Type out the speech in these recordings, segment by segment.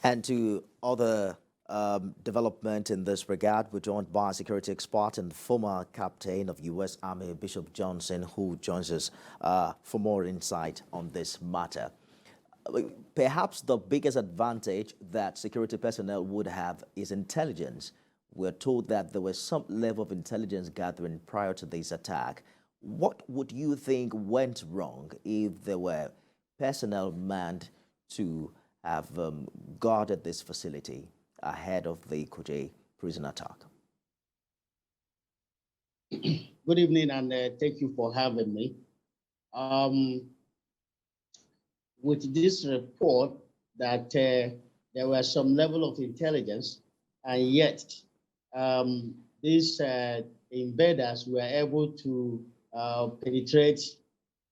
And to other development in this regard, we're joined by security expert and former captain of U.S. Army, Bishop Johnson, who joins us for more insight on this matter. Perhaps the biggest advantage that security personnel would have is intelligence. We're told that there was some level of intelligence gathering prior to this attack. What would you think went wrong if there were personnel manned to have guarded this facility ahead of the Kuje prison attack? Good evening, and thank you for having me. With this report that there was some level of intelligence, and yet these invaders were able to penetrate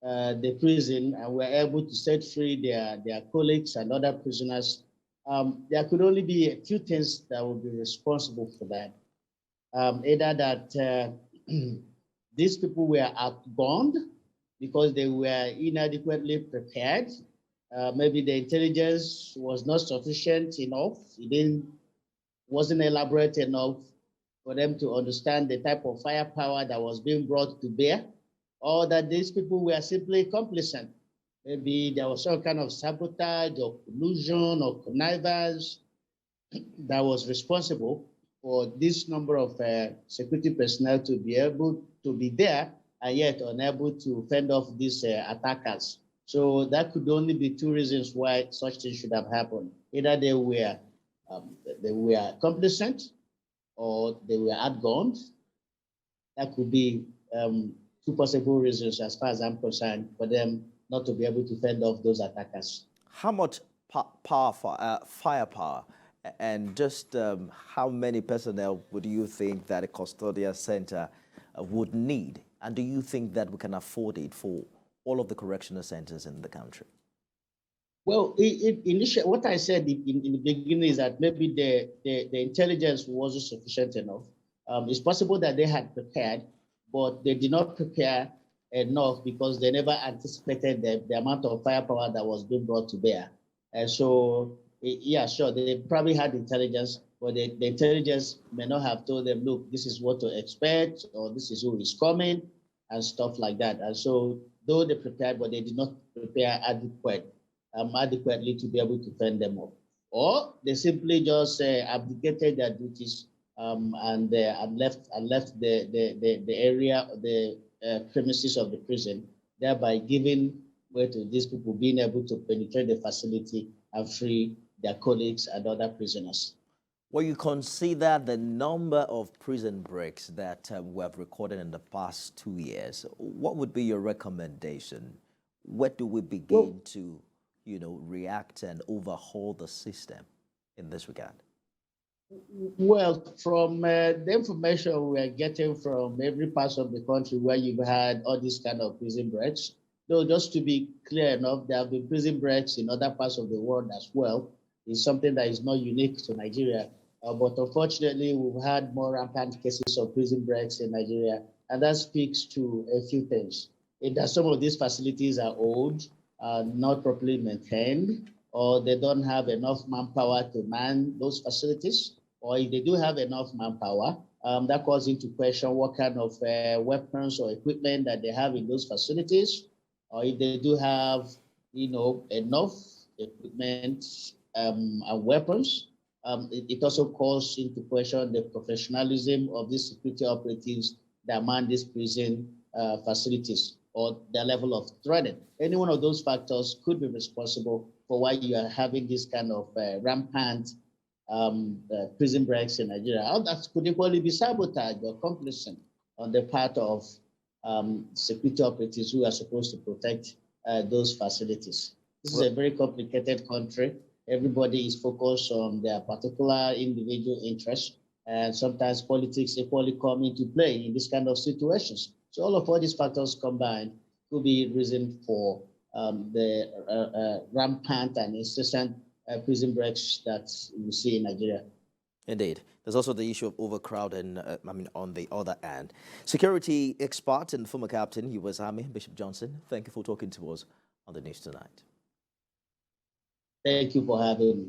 the prison and were able to set free their colleagues and other prisoners. There could only be a few things that would be responsible for that. Either that these people were outgunned because they were inadequately prepared. Maybe the intelligence was not sufficient enough. It wasn't elaborate enough for them to understand the type of firepower that was being brought to bear, or that these people were simply complacent. Maybe there was some kind of sabotage or collusion or connivance that was responsible for this number of security personnel to be able to be there and yet unable to fend off these attackers. So that could only be two reasons why such things should have happened. Either they were complacent or they were outgunned. That could be two possible reasons, as far as I'm concerned, for them not to be able to fend off those attackers. How much firepower and just how many personnel would you think that a custodial center would need? And do you think that we can afford it for all of the correctional centers in the country? Well, initially, what I said in the beginning is that maybe the intelligence wasn't sufficient enough. It's possible that they had prepared, but they did not prepare enough because they never anticipated the amount of firepower that was being brought to bear. And so, yeah, sure, they probably had intelligence, but the intelligence may not have told them, look, this is what to expect, or this is who is coming, and stuff like that. And so, though they prepared, but they did not prepare adequately to be able to fend them off. Or they simply just abdicated their duties and left the area, the premises of the prison, thereby giving way to these people being able to penetrate the facility and free their colleagues and other prisoners. Well, you consider the number of prison breaks that we have recorded in the past 2 years. What would be your recommendation? Where do we begin to, react and overhaul the system in this regard? Well, from the information we are getting from every part of the country where you've had all these kind of prison breaks, though just to be clear enough, there have been prison breaks in other parts of the world as well. It's something that is not unique to Nigeria. But unfortunately, we've had more rampant cases of prison breaks in Nigeria, and that speaks to a few things. Either some of these facilities are old, not properly maintained, or they don't have enough manpower to man those facilities, or if they do have enough manpower, that calls into question what kind of weapons or equipment that they have in those facilities, or if they do have, enough equipment and weapons. It also calls into question the professionalism of these security operatives that man these prison facilities or their level of threat. Any one of those factors could be responsible for why you are having this kind of rampant prison breaks in Nigeria. That could equally be sabotage or complicit on the part of security operatives who are supposed to protect those facilities. This is a very complicated country. Everybody is focused on their particular individual interests, and sometimes politics equally come into play in this kind of situations. So all these factors combined could be reason for the rampant and incessant prison breaks that we see in Nigeria. Indeed. There's also the issue of overcrowding, on the other hand. Security expert and former captain, U.S. Army, Bishop Johnson, thank you for talking to us on the news tonight. Thank you for having me.